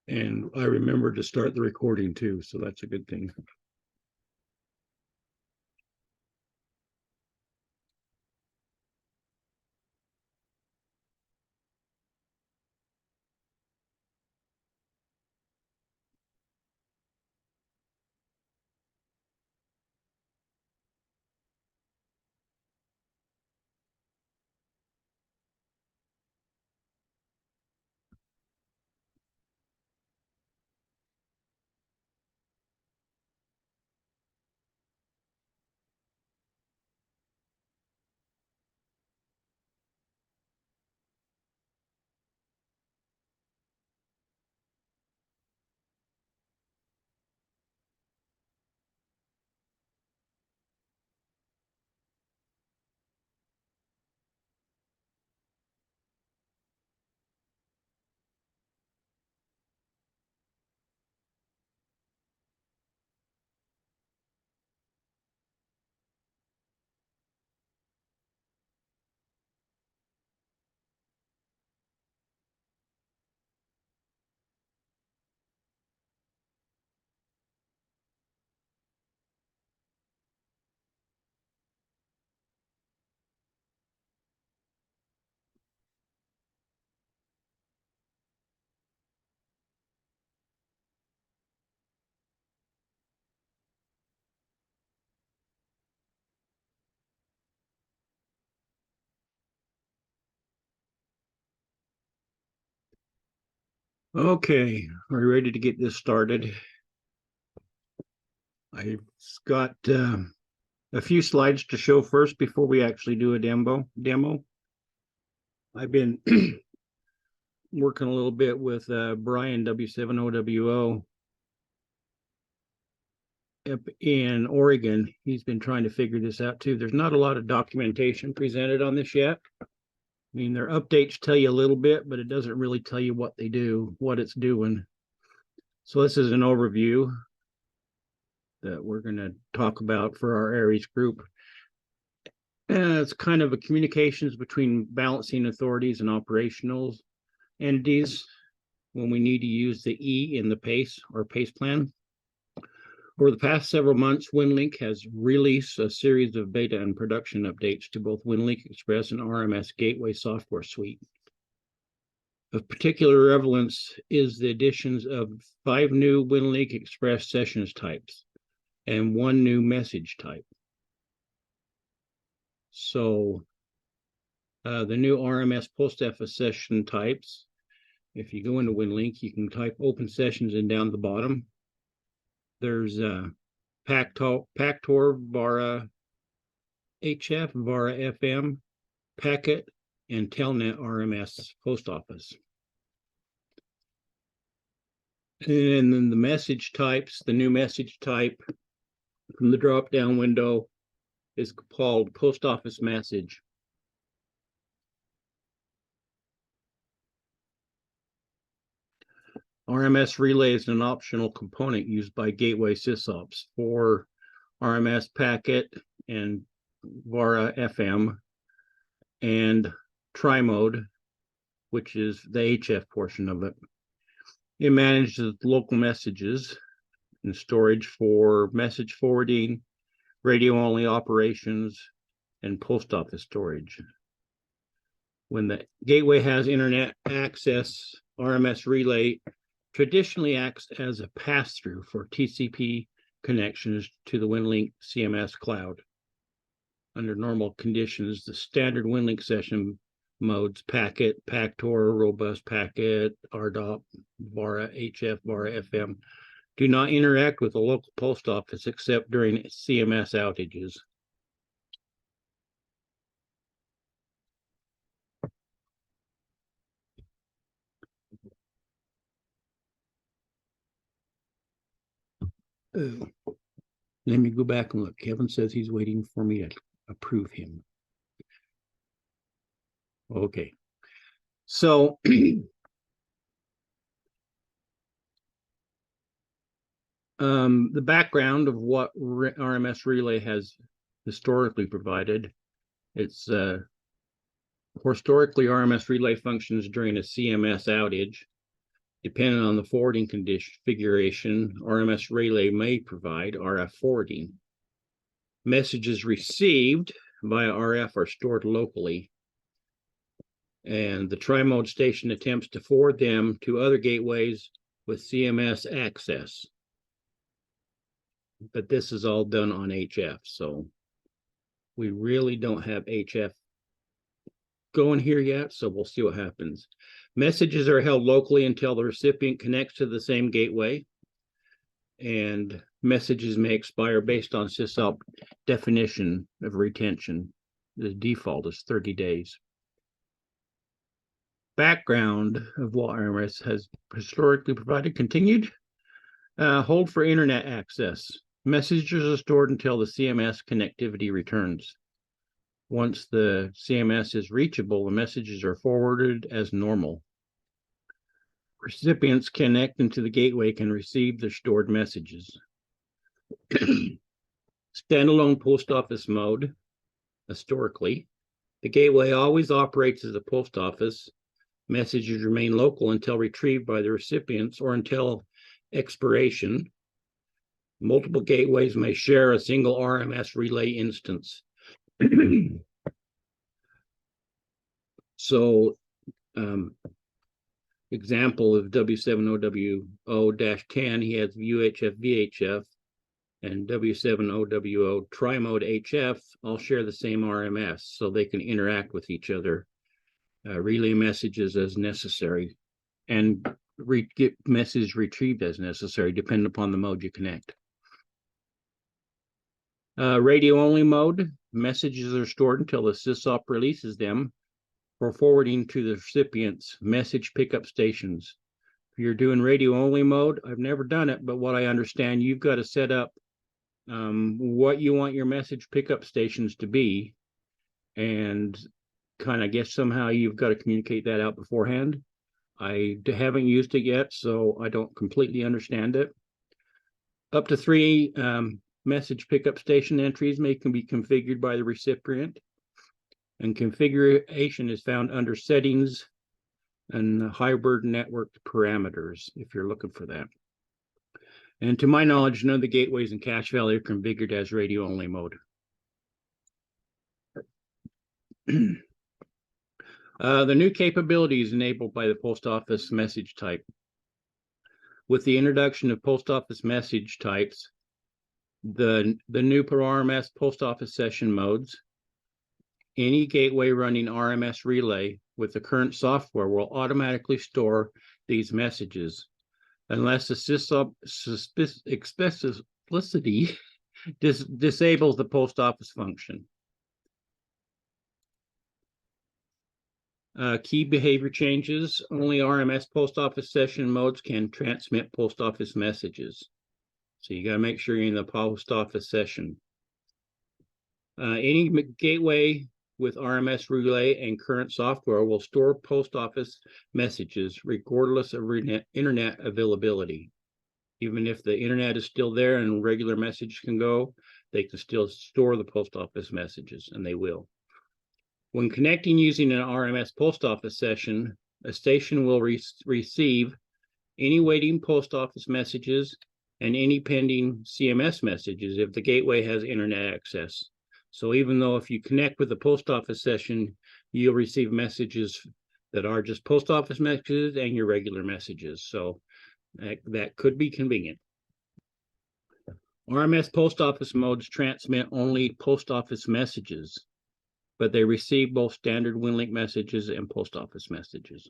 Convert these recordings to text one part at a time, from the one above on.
And I remember to start the recording too, so that's a good thing. Okay, are you ready to get this started? I've got a few slides to show first before we actually do a demo. I've been working a little bit with Brian W7OWO up in Oregon. He's been trying to figure this out too. There's not a lot of documentation presented on this yet. I mean, their updates tell you a little bit, but it doesn't really tell you what they do, what it's doing. So this is an overview that we're going to talk about for our ARES group. It's kind of a communications between balancing authorities and operational entities when we need to use the E in the PACE or PACE plan. Over the past several months, Winlink has released a series of beta and production updates to both Winlink Express and RMS Gateway software suite. Of particular relevance is the additions of 5 new Winlink Express sessions types and 1 new message type. So the new RMS post office session types, if you go into Winlink, you can type open sessions and down the bottom. There's Pactor, VARA HF, VARA FM, Packet, and Telnet RMS post office. And then the message types, the new message type from the drop-down window is called post office message. RMS relay is an optional component used by gateway sysops for RMS packet and VARA FM and tri-mode, which is the HF portion of it. It manages local messages and storage for message forwarding, radio-only operations, and post office storage. When the gateway has internet access, RMS relay traditionally acts as a pass-through for TCP connections to the Winlink CMS cloud. Under normal conditions, the standard Winlink session modes, packet, Pactor, robust packet, RDOP, VARA HF, VARA FM, do not interact with the local post office except during CMS outages. Let me go back and look. Kevin says he's waiting for me to approve him. Okay. So the background of what RMS Relay has historically provided, it's historically RMS Relay functions during a CMS outage. Depending on the forwarding configuration, RMS relay may provide RF forwarding. Messages received via RF are stored locally, and the tri-mode station attempts to forward them to other gateways with CMS access. But this is all done on HF, so we really don't have HF going here yet, so we'll see what happens. Messages are held locally until the recipient connects to the same gateway, and messages may expire based on sysop definition of retention. The default is 30 days. Background of what RMS has historically provided: continued hold for internet access. Messages are stored until the CMS connectivity returns. Once the CMS is reachable, the messages are forwarded as normal. Recipients connecting to the gateway can receive the stored messages. Standalone post office mode. Historically, the gateway always operates as a post office. Messages remain local until retrieved by the recipients or until expiration. Multiple gateways may share a single RMS relay instance. So, example of W7OWO-10, he has UHF VHF, and W7OWO tri-mode HF all share the same RMS, so they can interact with each other, relay messages as necessary, and get message retrieved as necessary, depending upon the mode you connect. Radio-only mode, messages are stored until the sysop releases them for forwarding to the recipient's message pickup stations. If you're doing radio-only mode, I've never done it, but what I understand, you've got to set up what you want your message pickup stations to be, and kind of guess somehow you've got to communicate that out beforehand. I haven't used it yet, so I don't completely understand it. Up to 3 message pickup station entries can be configured by the recipient, and configuration is found under settings and hybrid network parameters if you're looking for that. And to my knowledge, none of the gateways in Cache Valley are configured as radio-only mode. The new capabilities enabled by the post office message type. With the introduction of post office message types, the new per RMS post office session modes, any gateway running RMS relay with the current software will automatically store these messages unless the sysop explicitly disables the post office function. Key behavior changes. Only RMS post office session modes can transmit post office messages. So you got to make sure you're in the post office session. Any gateway with RMS relay and current software will store post office messages regardless of internet availability. Even if the internet is still there and regular message can go, they can still store the post office messages, and they will. When connecting using an RMS post office session, a station will receive any waiting post office messages and any pending CMS messages if the gateway has internet access. So even though if you connect with the post office session, you'll receive messages that are just post office messages and your regular messages. So that could be convenient. RMS post office modes transmit only post office messages, but they receive both standard Winlink messages and post office messages.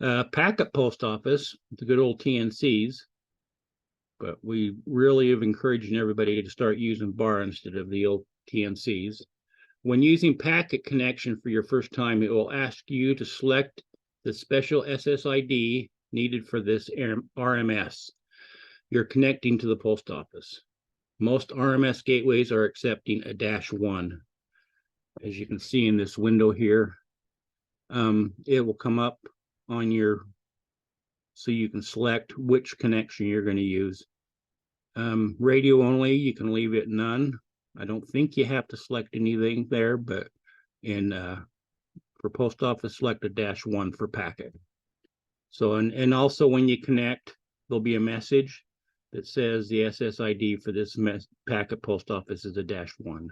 Packet post office, the good old TNCs, but we really have encouraging everybody to start using bar instead of the old TNCs. When using packet connection for your first time, it will ask you to select the special SSID needed for this RMS you're connecting to the post office. Most RMS gateways are accepting a -1. As you can see in this window here, it will come up on your, so you can select which connection you're going to use. Radio only, you can leave it none. I don't think you have to select anything there, but in For post office, select a -1 for packet. So, and also when you connect, there'll be a message that says the SSID for this packet post office is a -1.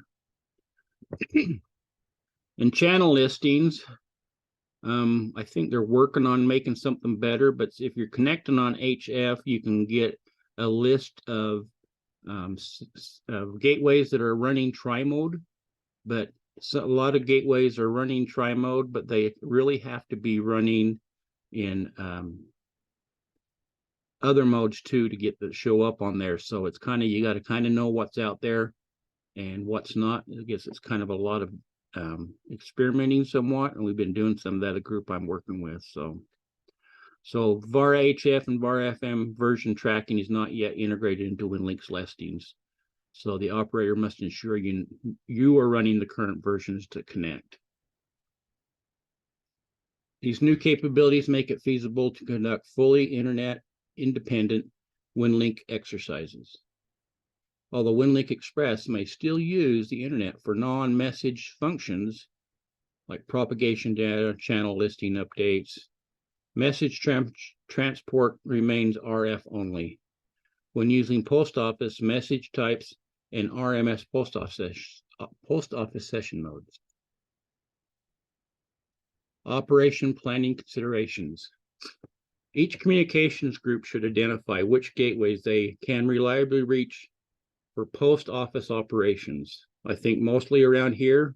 In channel listings, I think they're working on making something better, but if you're connecting on HF, you can get a list of gateways that are running tri-mode, but a lot of gateways are running tri-mode, but they really have to be running in other modes too to get the show up on there. So it's kind of, you got to kind of know what's out there and what's not. I guess it's kind of a lot of experimenting somewhat, and we've been doing some of that, a group I'm working with. So VARA HF and VARA FM version tracking is not yet integrated into Winlink's listings. So the operator must ensure you are running the current versions to connect. These new capabilities make it feasible to conduct fully internet independent Winlink exercises. Although Winlink Express may still use the internet for non-message functions like propagation data, channel listing updates, message transport remains RF only. When using post office message types and RMS post office session modes. Operation planning considerations. Each communications group should identify which gateways they can reliably reach for post office operations. I think mostly around here,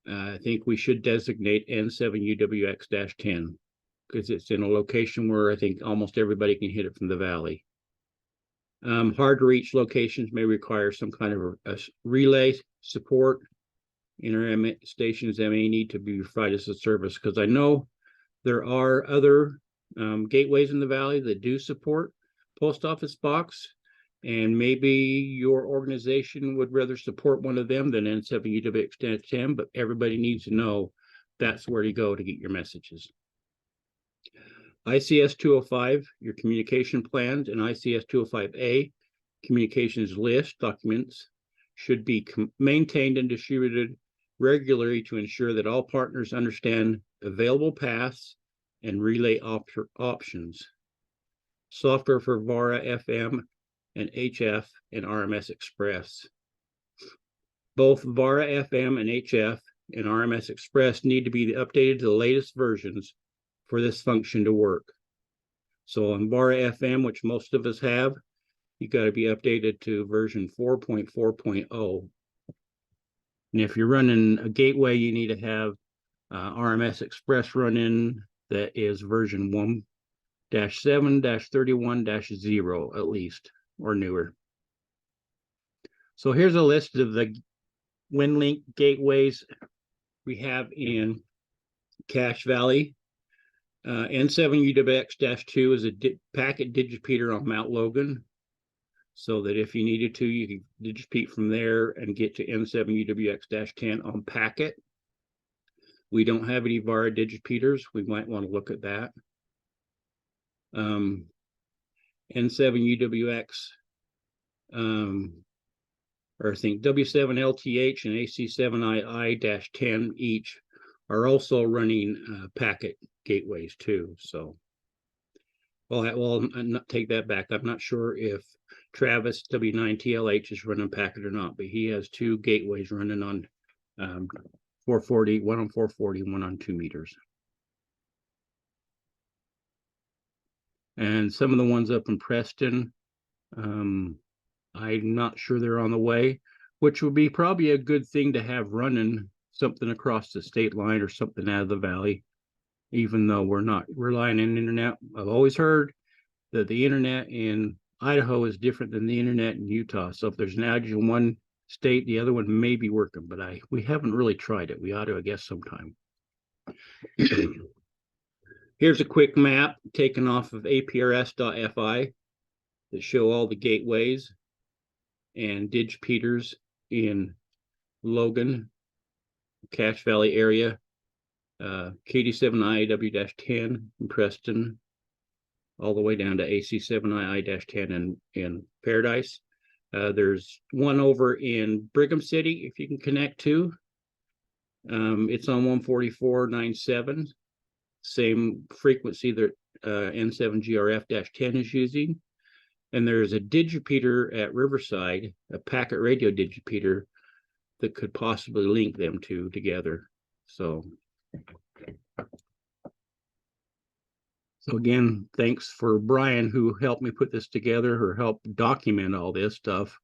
I think we should designate N7UWX-10 because it's in a location where I think almost everybody can hit it from the valley. Hard to reach locations may require some kind of a relay support. Internet stations that may need to be provided as a service, because I know there are other gateways in the valley that do support post office box, and maybe your organization would rather support one of them than N7UWX-10, but everybody needs to know that's where to go to get your messages. ICS 205, your communication plans, and ICS 205A, communications list documents, should be maintained and distributed regularly to ensure that all partners understand available paths and relay options. Software for VARA FM and HF and RMS Express. Both VARA FM and HF and RMS Express need to be updated to the latest versions for this function to work. So on VARA FM, which most of us have, you got to be updated to version 4.4.0. And if you're running a gateway, you need to have RMS Express running that is version 1-7-31-0 at least, or newer. So here's a list of the Winlink gateways we have in Cache Valley. N7UWX-2 is a packet digipeater on Mount Logan, so that if you needed to, you could digipeat from there and get to N7UWX-10 on packet. We don't have any VARA digipeaters. We might want to look at that. N7UWX, or I think W7LTH and AC7II-10 each are also running packet gateways too. So, well, I'll not take that back. I'm not sure if Travis W9TLH is running packet or not, but he has two gateways running on 440, one on 440, one on 2 meters. And some of the ones up in Preston, I'm not sure they're on the way, which would be probably a good thing to have running something across the state line or something out of the valley, even though we're not relying on internet. I've always heard that the internet in Idaho is different than the internet in Utah. So if there's an outage in one state, the other one may be working, but we haven't really tried it. We ought to, I guess, sometime. Here's a quick map taken off of aprs.fi that show all the gateways and digipeaters in Logan, Cache Valley area, KD7IW-10 in Preston, all the way down to AC7II-10 in Paradise. There's one over in Brigham City, if you can connect to. It's on 144.97, same frequency that N7GRF-10 is using. And there's a digipeater at Riverside, a packet radio digipeater that could possibly link them two together. So again, thanks for Brian, who helped me put this together, or helped document all this stuff.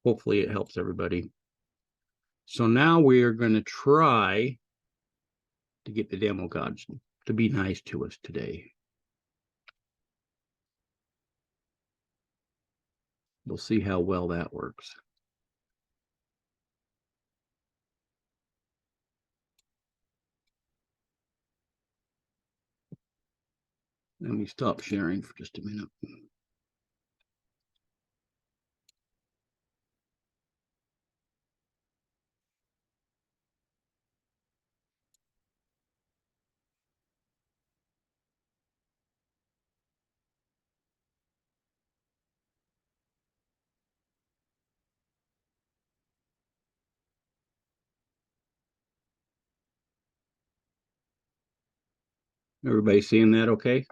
Hopefully it helps everybody. So now we are going to try to get the demo gods to be nice to us today. We'll see how well that works. Let me stop sharing for just a minute. Everybody seeing that okay?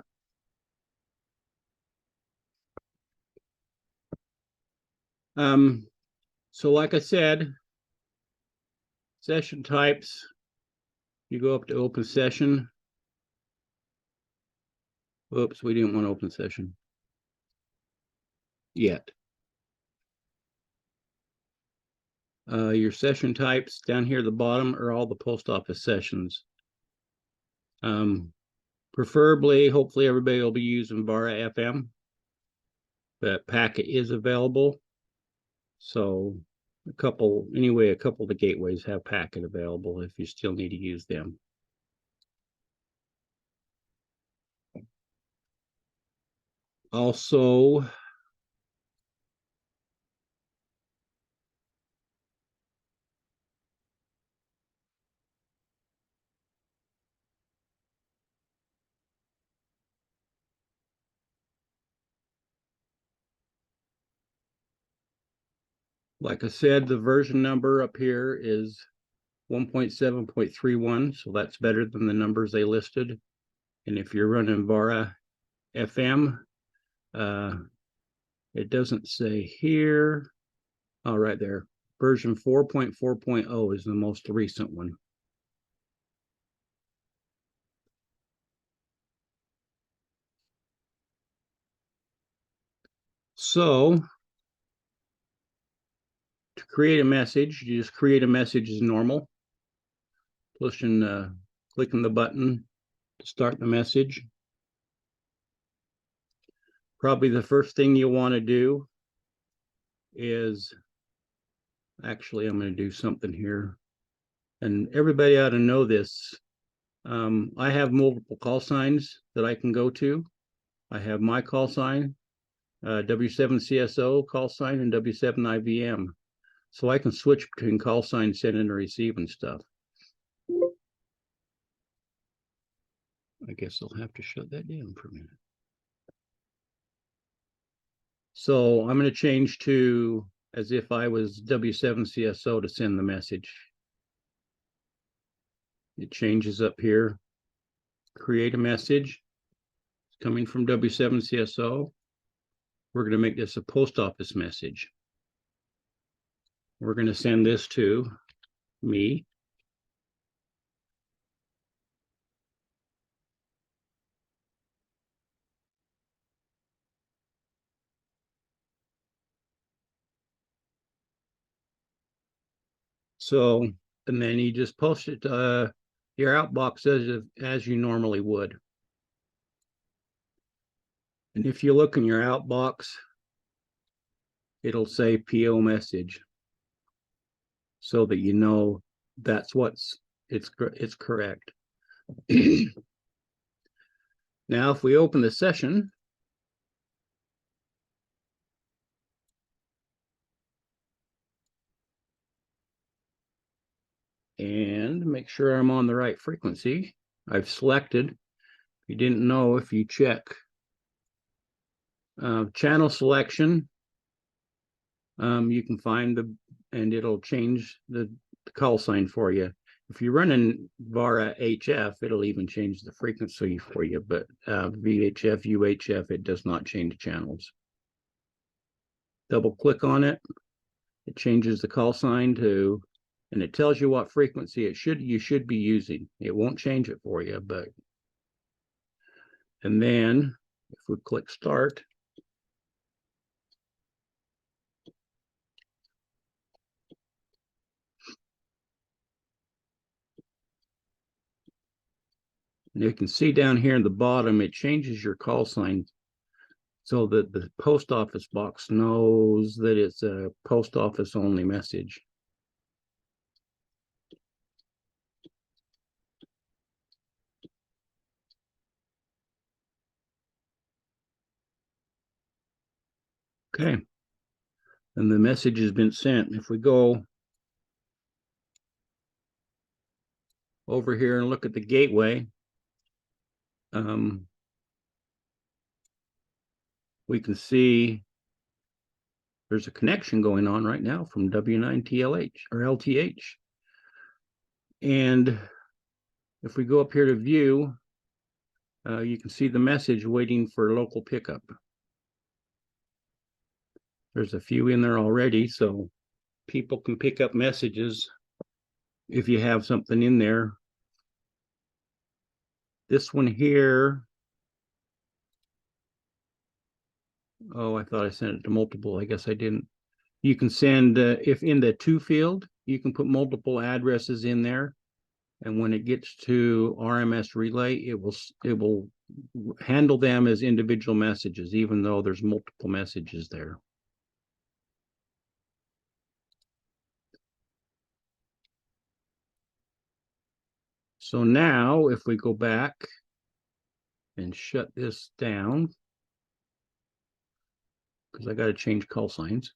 So like I said, session types, you go up to open session. Oops, we didn't want to open session yet. Your session types down here at the bottom are all the post office sessions. Preferably, hopefully everybody will be using VARA FM. That packet is available. So a couple of the gateways have packet available if you still need to use them. Also, like I said, the version number up here is 1.7.31, so that's better than the numbers they listed. And if you're running VARA FM, it doesn't say here. Oh, right there. Version 4.4.0 is the most recent one. So to create a message, you just create a message as normal. Clicking the button to start the message. Probably the first thing you want to do is, actually, I'm going to do something here. And everybody ought to know this. I have multiple call signs that I can go to. I have my call sign, W7CSO call sign, and W7IVM. So I can switch between call sign, send and receive and stuff. I guess I'll have to shut that down for a minute. So I'm going to change to as if I was W7CSO to send the message. It changes up here. Create a message. It's coming from W7CSO. We're going to make this a post office message. We're going to send this to me. So, and then you just post it to your outbox as you normally would. And if you look in your outbox, it'll say PO message, so that you know that's it's correct. Now, if we open the session, and make sure I'm on the right frequency, I've selected. If you didn't know, if you check channel selection, you can find and it'll change the the call sign for you. If you're running VARA HF, it'll even change the frequency for you, but VHF, UHF, it does not change channels. Double click on it. It changes the call sign to, and it tells you what frequency you should be using. It won't change it for you, but, and then if we click start, and you can see down here in the bottom, it changes your call sign so that the post office box knows that it's a post office only message. Okay, and the message has been sent. If we go over here and look at the gateway, we can see there's a connection going on right now from W9TLH or LTH. And if we go up here to view, you can see the message waiting for local pickup. There's a few in there already, so people can pick up messages if you have something in there. This one here, oh, I thought I sent it to multiple. I guess I didn't. You can send, if in the to field, you can put multiple addresses in there. And when it gets to RMS relay, it will handle them as individual messages, even though there's multiple messages there. So now if we go back and shut this down, because I got to change call signs,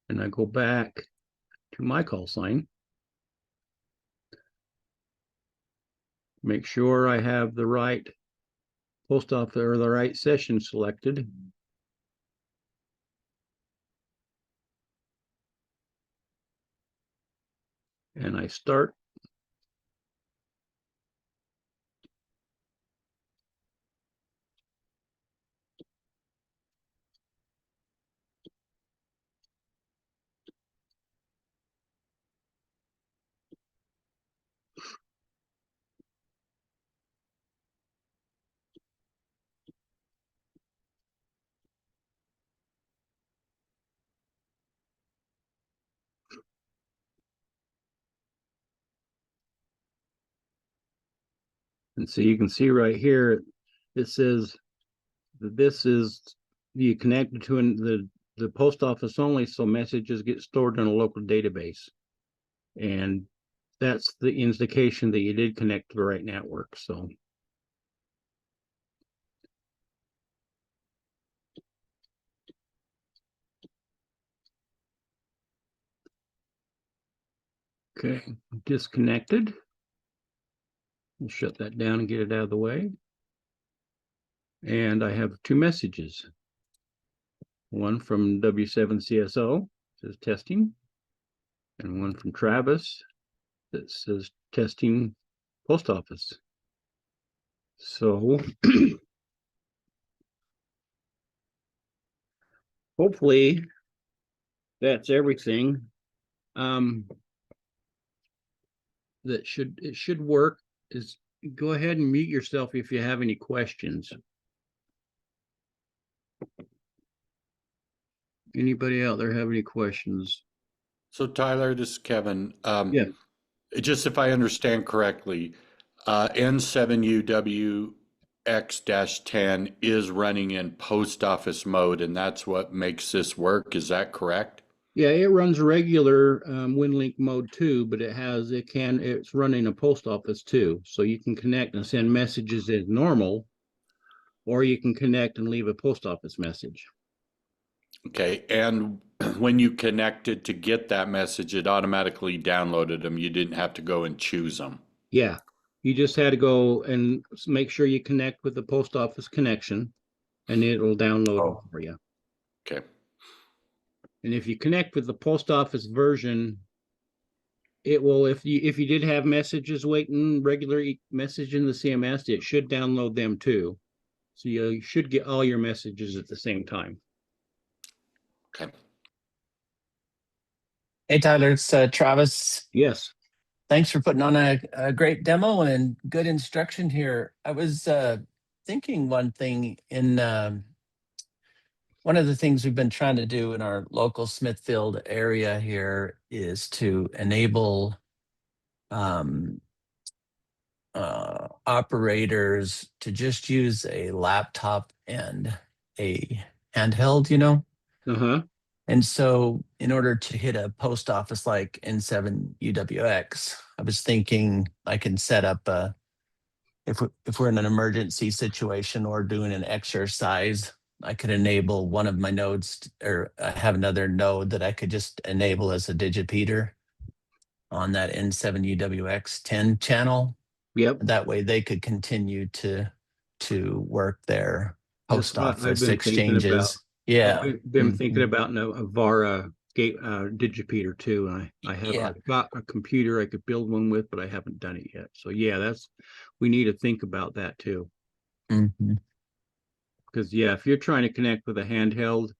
and I go back to my call sign, make sure I have the right post office or the right session selected. And I start. And so you can see right here, it says that this is you connected to the post office only, so messages get stored in a local database. And that's the indication that you did connect to the right network. So okay, disconnected. We'll shut that down and get it out of the way. And I have two messages. One from W7CSO, says testing, and one from Travis that says testing post office. So hopefully that's everything. That it should work. Is go ahead and mute yourself if you have any questions. Anybody out there have any questions? So Tyler, this is Kevin. Yeah. Just if I understand correctly, N7UWX-10 is running in post office mode, and that's what makes this work. Is that correct? Yeah, it runs regular Winlink mode too, but it's running a post office too. So you can connect and send messages as normal, or you can connect and leave a post office message. Okay, and when you connected to get that message, it automatically downloaded them. You didn't have to go and choose them. Yeah, you just had to go and make sure you connect with the post office connection, and it'll download them for you. Okay. And if you connect with the post office version, it will, if you did have messages waiting, regular message in the CMS, it should download them too. So you should get all your messages at the same time. Okay. Hey, Tyler, it's Travis. Yes. Thanks for putting on a great demo and good instruction here. I was thinking one thing in one of the things we've been trying to do in our local Smithfield area here is to enable operators to just use a laptop and a handheld, Uh-huh. And so in order to hit a post office like N7 UWX, I was thinking I can set up if we're in an emergency situation or doing an exercise, I could enable one of my nodes, or I have another node that I could just enable as a digipeater on that N7 UWX 10 channel. Yep. That way they could continue to work their post office exchanges. Yeah. I've been thinking about a VARA gate digipeater too. And I've got a computer I could build one with, but I haven't done it yet. So yeah, we need to think about that too. Because yeah, if you're trying to connect with a handheld,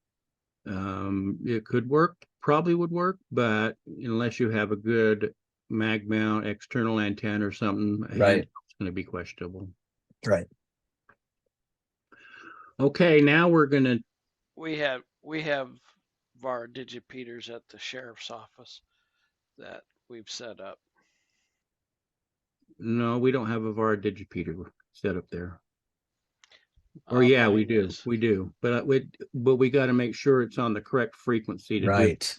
it could work, probably would work, but unless you have a good mag mount external antenna or something, Right, it's going to be questionable. right. Okay, now we're going to. We have VAR digipeaters at the sheriff's office that we've set up. No, we don't have a VAR digipeater set up there. Or yeah, we do, but we got to make sure it's on the correct frequency to do. Right.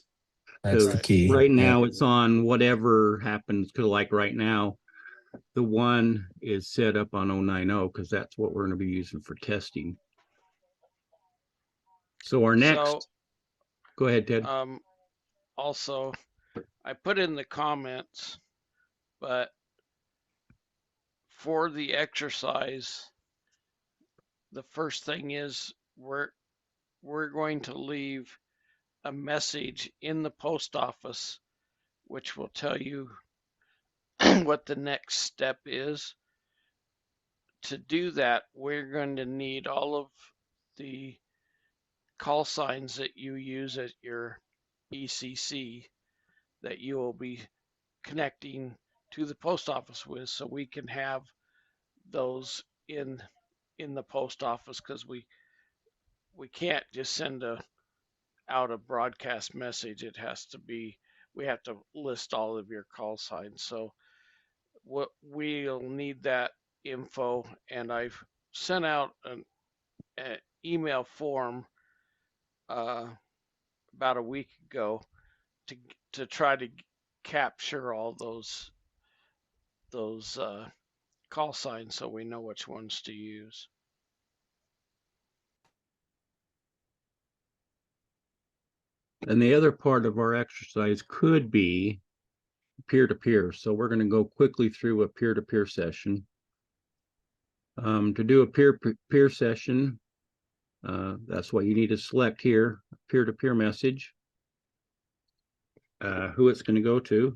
That's the key. Right now it's on whatever happens, because like right now, the one is set up on 090 because that's what we're going to be using for testing. So our next, go ahead, Ted. Also, I put in the comments, but for the exercise, the first thing is we're going to leave a message in the post office, which will tell you what the next step is. To do that, we're going to need all of the call signs that you use at your ECC that you will be connecting to the post office with, so we can have those in the post office, because we can't just send out a broadcast message. It has to be, we have to list all of your call signs. So we'll need that info, and I've sent out an email form about a week ago to try to capture all those call signs so we know which ones to use. And the other part of our exercise could be peer-to-peer. So we're going to go quickly through a peer-to-peer session. To do a peer-to-peer session, that's what you need to select here, peer-to-peer message, who it's going to go to,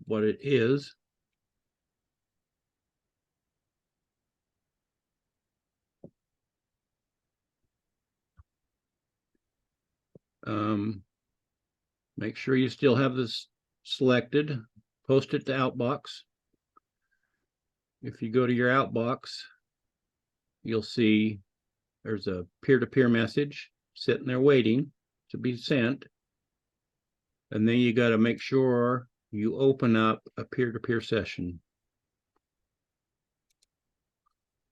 what it is, make sure you still have this selected, post it to Outbox. If you go to your Outbox, you'll see there's a peer-to-peer message sitting there waiting to be sent. And then you got to make sure you open up a peer-to-peer session.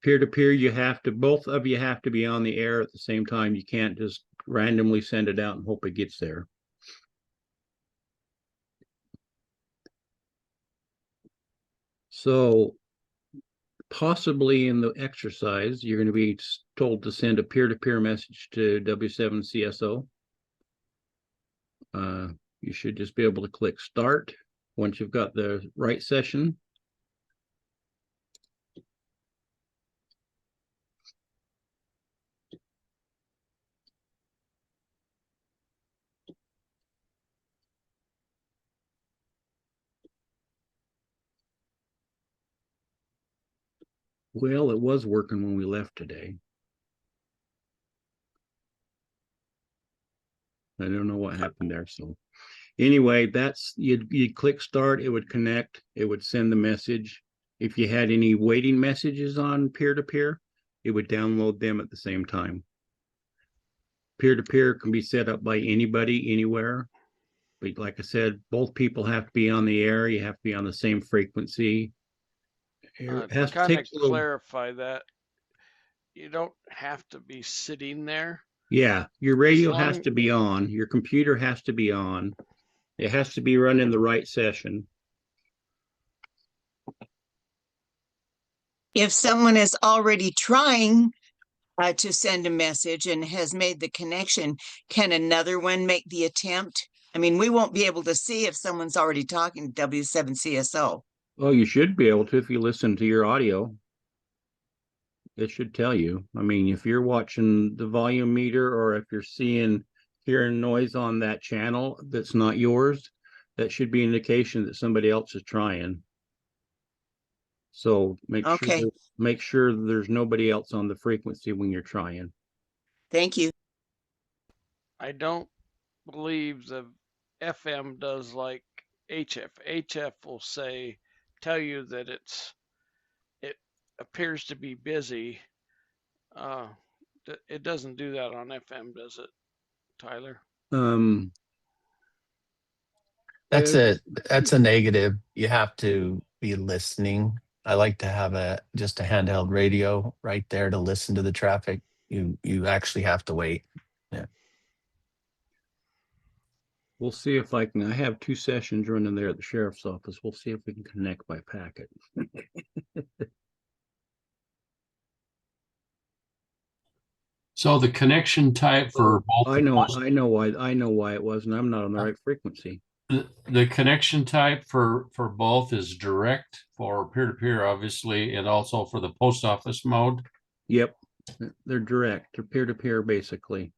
Peer-to-peer, both of you have to be on the air at the same time. You can't just randomly send it out and hope it gets there. So possibly in the exercise, you're going to be told to send a peer-to-peer message to W7CSO. You should just be able to click start once you've got the right session. Well, it was working when we left today. I don't know what happened there. So anyway, that's you'd click start, it would connect, it would send the message. If you had any waiting messages on peer-to-peer, it would download them at the same time. Peer-to-peer can be set up by anybody, anywhere. But like I said, both people have to be on the air. You have to be on the same frequency. It has to Kind take of a little, clarify that you don't have to be sitting there. yeah, your As radio has long to be on, your computer has to be on. It has to be running the right session. If someone is already trying to send a message and has made the connection, can another one make the attempt? I mean, we won't be able to see if someone's already talking to W7CSO. Oh, you should be able to if you listen to your audio. It should tell you. I mean, if you're watching the volume meter or if you're hearing noise on that channel that's not yours, that should be an indication that somebody else is trying. So Okay. make sure there's nobody else on the frequency when you're trying. Thank you. I don't believe the FM does like HF. HF will tell you that it appears to be busy. It doesn't do that on FM, does it, Tyler? That's a negative. You have to be listening. I like to have just a handheld radio right there to listen to the traffic. You actually have to wait. Yeah. We'll see if I have 2 sessions running there at the sheriff's office. We'll see if we can connect by packet. So the connection type for both I know why it wasn't. I'm not on the right frequency. the connection type for both is direct for peer-to-peer, obviously, and also for the post office mode. Yep. They're direct. They're peer-to-peer basically.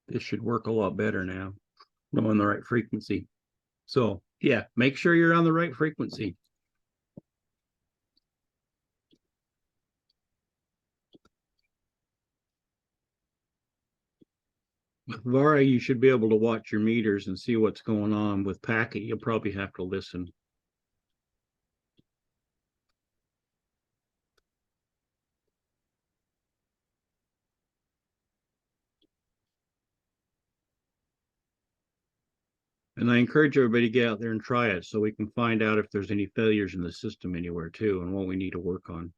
This should work a lot better now. Knowing the right frequency. So yeah, make sure you're on the right frequency. With VARA, you should be able to watch your meters and see what's going on. With packet, you'll probably have to listen. And I encourage everybody to get out there and try it so we can find out if there's any failures in the system anywhere too and what we need to work on.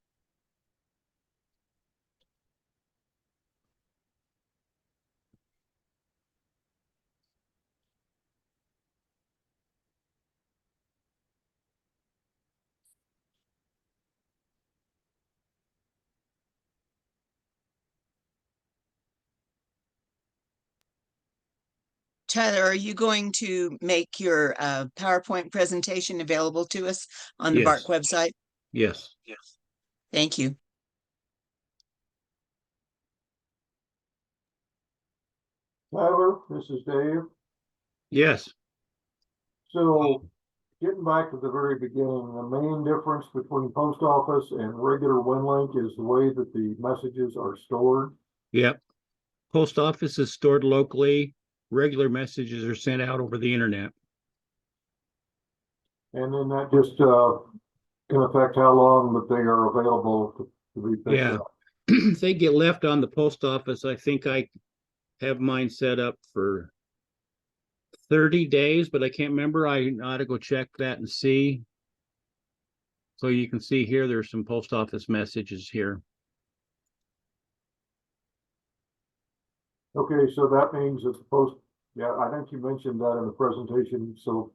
Tyler, are you going to make your PowerPoint presentation available to us on the Yes. BARC website? Yes. Thank you. Tyler, this is Dave. Yes. So getting back to the very beginning, the main difference between post office and regular Winlink is the way that the messages are stored. Yep. Post office is stored locally. Regular messages are sent out over the internet. And then that just can affect how long that they are available to be picked Yeah. up. If they get left on the post office, I think I have mine set up for 30 days, but I can't remember. I ought to go check that and see. So you can see here, there's some post office messages here. Okay, so that means that the post, yeah, I think you mentioned that in the presentation. So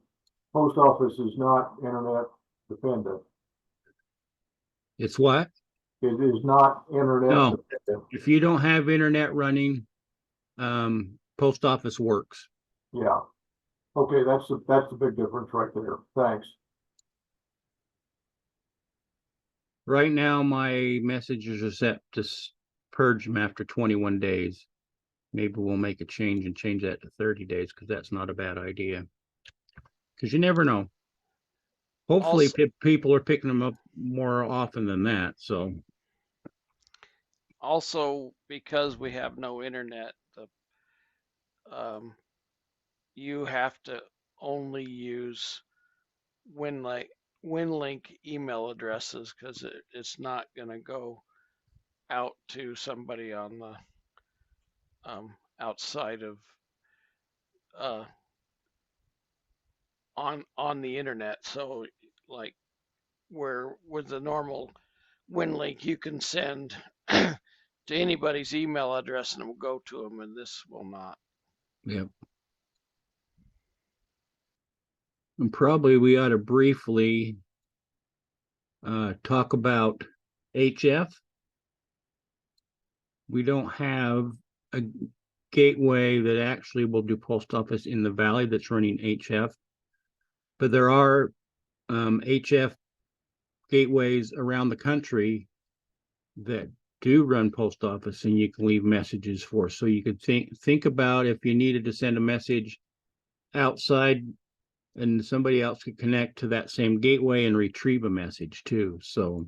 post office is not internet dependent. It's what? It is not internet No. dependent. If you don't have internet running, post office works. Yeah. Okay, that's the big difference right there. Thanks. Right now, my messages are set to purge them after 21 days. Maybe we'll make a change and change that to 30 days because that's not a bad idea. Because you never know. Hopefully, Also, people are picking them up more often than that. So, also because we have no internet, you have to only use Winlink email addresses because it's not going to go out to somebody on the outside of uh, on the internet. So like where with the normal Winlink, you can send to anybody's email address and it will go to them, and this will not. yeah. And probably we ought to briefly talk about HF. We don't have a gateway that actually will do post office in the valley that's running HF, but there are HF gateways around the country that do run post office and you can leave messages for. So you could think about if you needed to send a message outside and somebody else could connect to that same gateway and retrieve a message too. So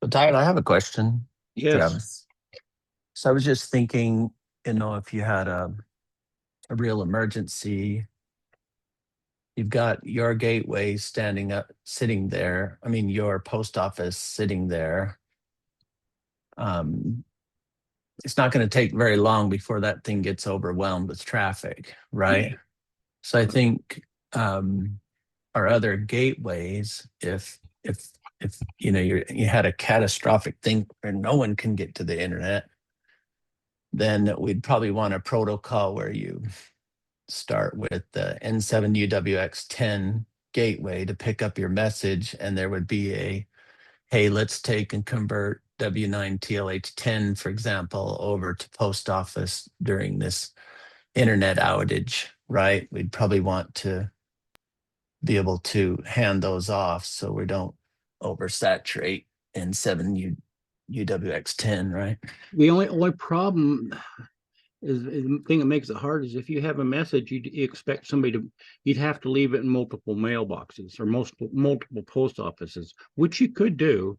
But Tyler, I have a question, yes, Travis. So I was just thinking, if you had a real emergency, you've got your gateway standing up, sitting there. I mean, your post office sitting there. It's not going to take very long before that thing gets overwhelmed with traffic, right? So I think our other gateways, if you had a catastrophic thing where no one can get to the internet, then we'd probably want a protocol where you start with the N7UWX10 gateway to pick up your message, and there would be a, hey, let's take and convert W9TLH10, for example, over to post office during this internet outage, right? We'd probably want to be able to hand those off so we don't oversaturate N7UWX10, right? the only problem is the thing that makes it hard is if you have a message, you expect you'd have to leave it in multiple mailboxes or multiple post offices, which you could do,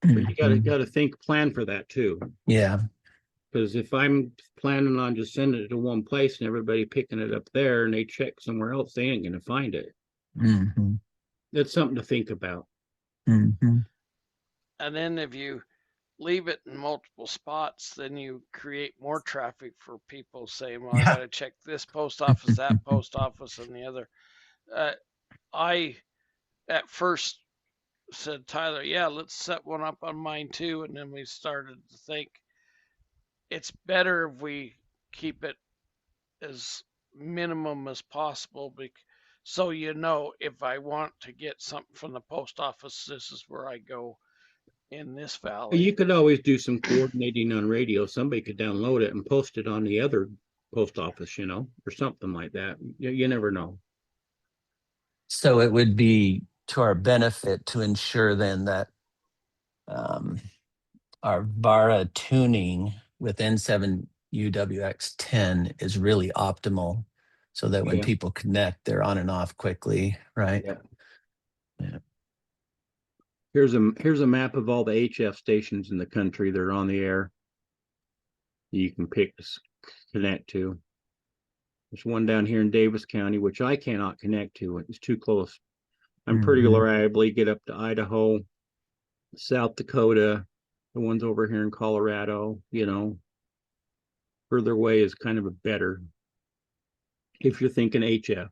but you gotta plan for that too. Yeah. Because if I'm planning on just sending it to one place and everybody picking it up there and they check somewhere else, they ain't gonna find it. Mm-hmm. That's something to think about. Mm-hmm. And then if you leave it in multiple spots, then you create more traffic for people saying, well, I got to check this post office, that post office, and the other. I at first said, Tyler, yeah, let's set one up on mine too. And then we started to think it's better if we keep it as minimum as possible. So, if I want to get something from the post office, this is where I go in this valley. You could always do some coordinating on radio. Somebody could download it and post it on the other post office, or something like that. You never know. So it would be to our benefit to ensure then that our VARA tuning with N7UWX10 is really optimal so that when people connect, they're on and off quickly, right? Yeah. Here's a map of all the HF stations in the country that are on the air. You can connect to. There's one down here in Davis County, which I cannot connect to. It's too close. I'm pretty reliably get up to Idaho, South Dakota, the ones over here in Colorado, further away is kind of a better if you're thinking HF.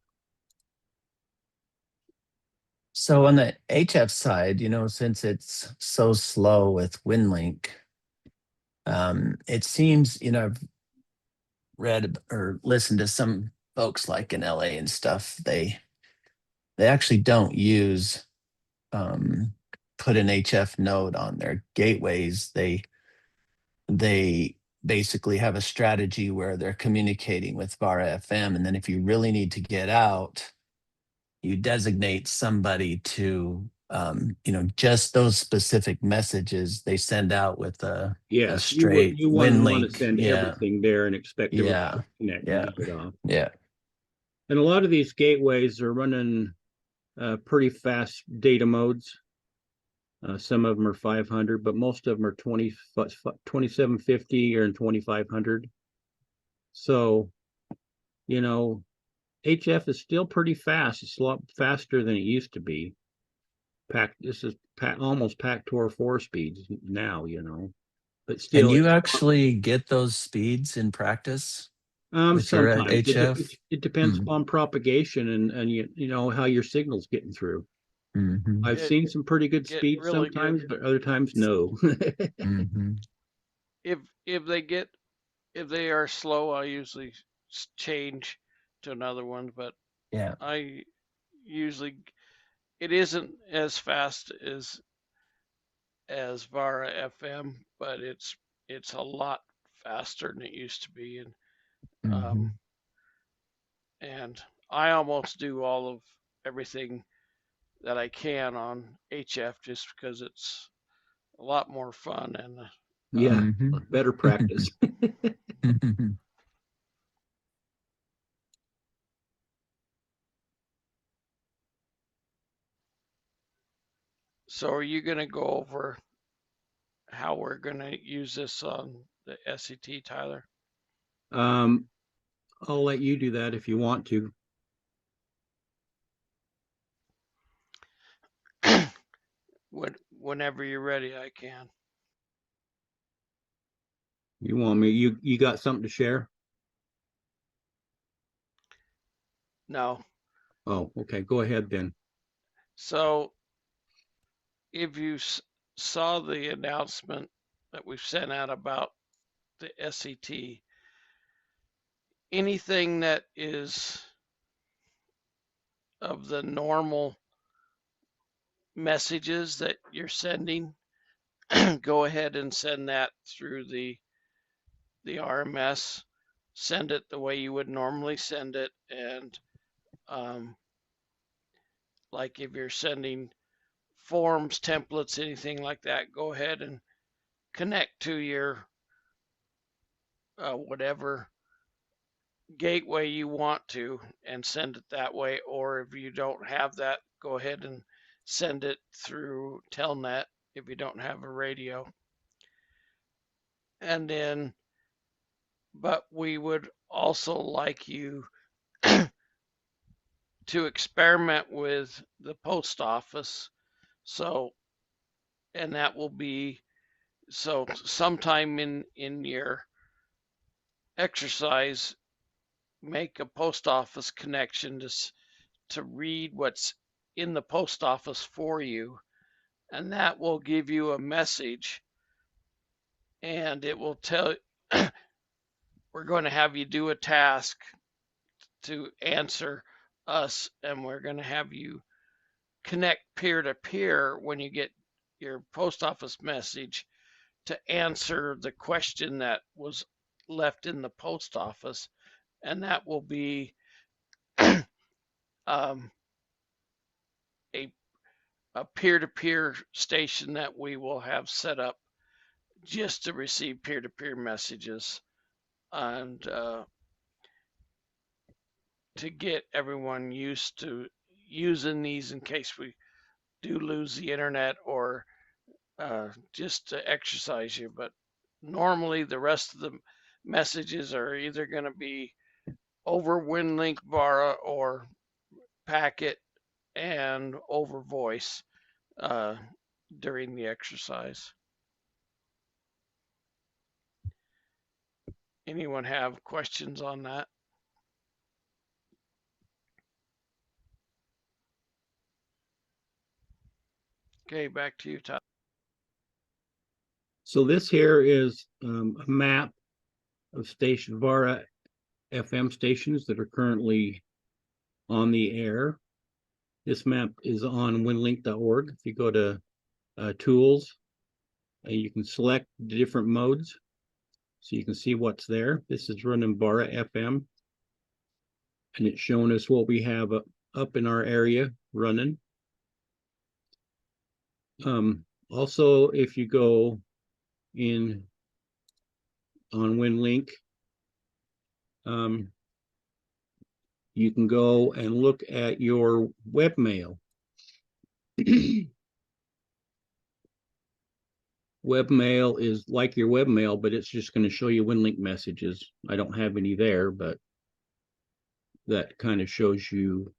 So on the HF side, since it's so slow with Winlink, it seems, I've read or listened to some folks like in LA and stuff, they actually don't use put an HF node on their gateways. They basically have a strategy where they're communicating with VARA FM. And then if you really need to get out, you designate somebody to, just those specific messages they send out with a Yes, straight you wouldn't want to Winlink. send Yeah. everything there and expect everybody Yeah. to connect Yeah. and get it off. Yeah. And a lot of these gateways are running pretty fast data modes. Some of them are 500, but most of them are 2750 or in 2500. So, HF is still pretty fast. It's a lot faster than it used to be. This is almost PAC-TOR 4 speeds now, but still. Can you actually get those speeds in practice with your Sometimes HF? it depends upon propagation and how your signal's getting through. Mhm. I've seen some pretty good Get speeds really sometimes, good. but other times no. Mhm. If they are slow, I usually change to another one, but Yeah. I usually, it isn't as fast as VARA FM, but it's a lot faster than it used to be, Mhm. and I almost do all of everything that I can on HF just because it's a lot more fun and Yeah, Mhm. better practice. Mhm. so are you gonna go over how we're gonna use this on the SET, Tyler? I'll let you do that if you want to. Whenever you're ready, I can. You want me? You got something to share? No. Oh, okay. Go ahead then. So if you saw the announcement that we've sent out about the SET, anything that is of the normal messages that you're sending, go ahead and send that through the RMS. Send it the way you would normally send it, and like if you're sending forms, templates, anything like that, go ahead and connect to your whatever gateway you want to and send it that way. Or if you don't have that, go ahead and send it through Telnet if you don't have a radio. And then, but we would also like you to experiment with the post office. So, and that will be, so sometime in your exercise, make a post office connection to read what's in the post office for you, and that will give you a message, and it will tell we're going to have you do a task to answer us, and we're going to have you connect peer to peer when you get your post office message to answer the question that was left in the post office, and that will be um, a peer-to-peer station that we will have set up just to receive peer-to-peer messages and to get everyone used to using these in case we do lose the internet or just to exercise you. But normally the rest of the messages are either going to be over Winlink VARA or packet and over voice during the exercise. Anyone have questions on that? Okay, back to you, Todd. So this here is a map of station VARA FM stations that are currently on the air. This map is on winlink.org. If you go to tools, you can select the different modes. So you can see what's there. This is running Bara FM. And it's showing us what we have up in our area running. Also, if you go in on Winlink, you can go and look at your webmail. Webmail is like your webmail, but it's just going to show you Winlink messages. I don't have any there, but that kind of shows you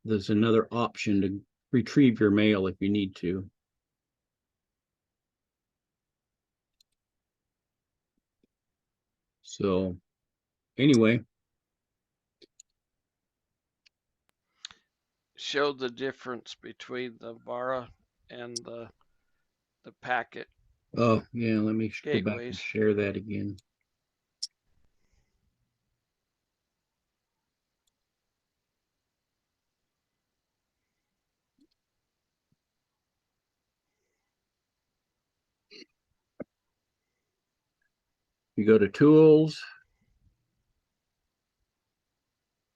there's another option to retrieve your mail if you need to. So anyway, Show the difference between the Bara and the packet oh yeah, let me go back and gateways. share that again. You go to tools,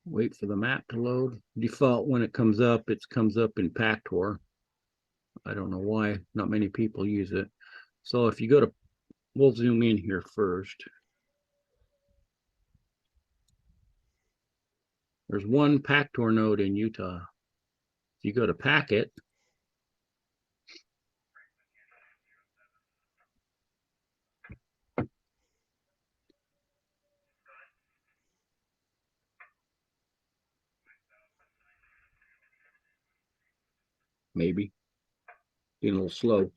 wait for the map to load. Default, when it comes up in Pactor. I don't know why not many people use it. So if you go to, we'll zoom in here first. There's one Pactor node in Utah. If you go to packet, maybe being a little slow.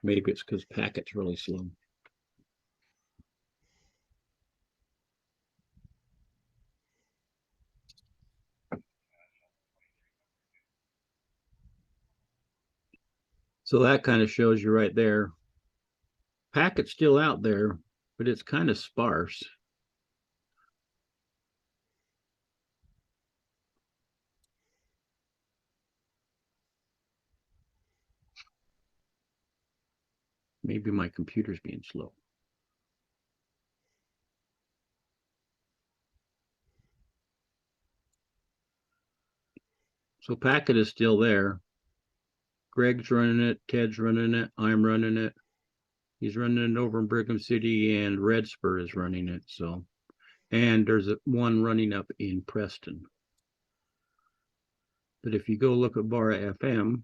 Maybe it's because packet's really slow. So that kind of shows you right there. Packet's still out there, but it's kind of sparse. Maybe my computer's being slow. So packet is still there. Greg's running it, Ted's running it, I'm running it. He's running it over in Brigham City, and Red Spur is running it. So, and there's one running up in Preston. But if you go look at Bara FM,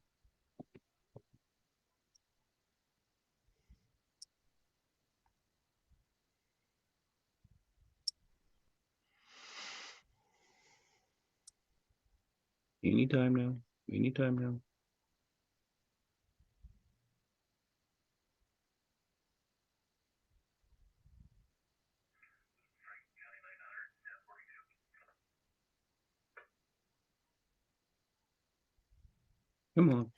anytime now, anytime now. Come on.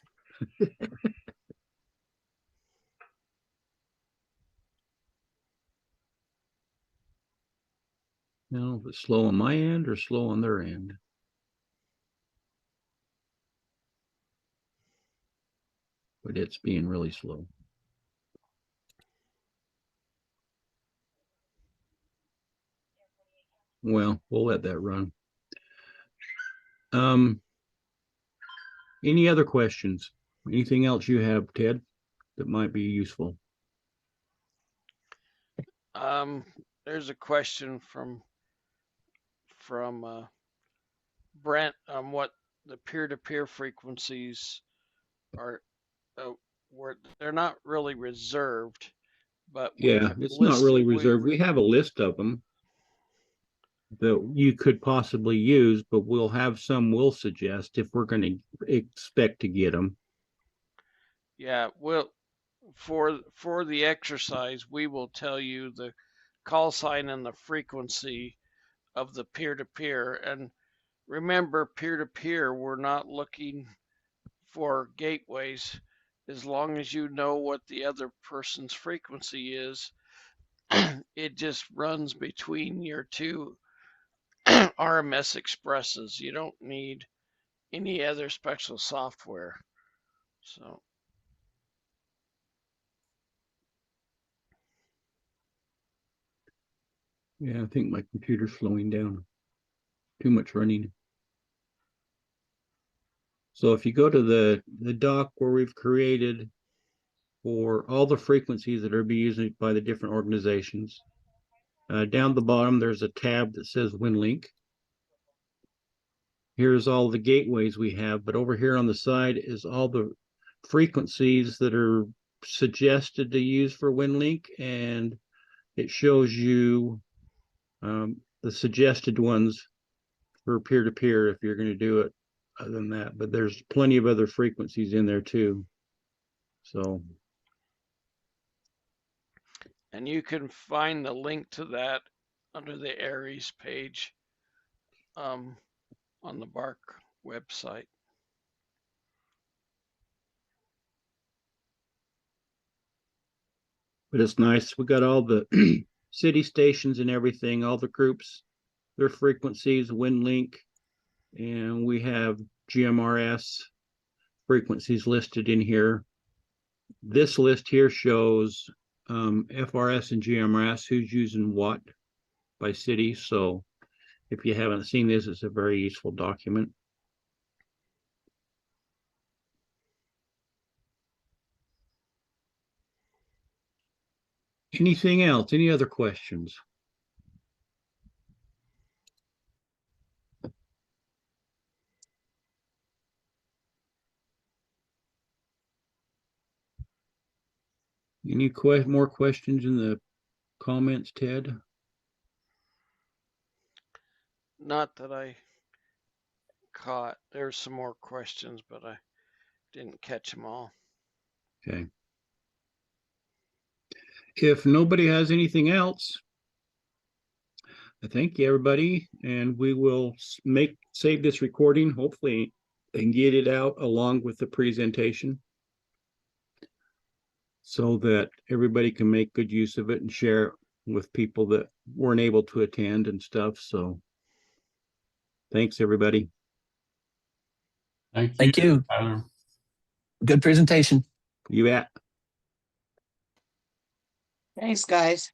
No, if it's slow on my end or slow on their end. But it's being really slow. Well, we'll let that run. Any other questions? Anything else you have, Ted, that might be useful? There's a question from Brent on what the peer-to-peer frequencies are. Where they're not really reserved, but Yeah, it's not really reserved. We have a list of them that you could possibly use, but we'll have some we'll suggest if we're going to expect to get them. Yeah, well, for the exercise, we will tell you the call sign and the frequency of the peer-to-peer. And remember, peer-to-peer, we're not looking for gateways. As long as you know what the other person's frequency is, it just runs between your two RMS expresses. You don't need any other special software. So Yeah, I think my computer's slowing down. Too much running. So if you go to the doc where we've created for all the frequencies that are being used by the different organizations, down the bottom, there's a tab that says Winlink. Here's all the gateways we have, but over here on the side is all the frequencies that are suggested to use for Winlink, and it shows you the suggested ones for peer-to-peer if you're going to do it other than that. But there's plenty of other frequencies in there too. So, and you can find the link to that under the ARES page on the BARC website. but it's nice. We got all the city stations and everything, all the groups, their frequencies, Winlink, and we have GMRS frequencies listed in here. This list here shows FRS and GMRS, who's using what by city. So if you haven't seen this, it's a very useful document. Anything else? Any other questions? Any more questions in the comments, Ted? Not that I caught. There's some more questions, but I didn't catch them all. Okay. If nobody has anything else, I thank you, everybody, and we will save this recording, hopefully, and get it out along with the presentation so that everybody can make good use of it and share it with people that weren't able to attend and stuff. So thanks, everybody. Thank Thank you. Tyler. Good presentation. You bet. Thanks, guys.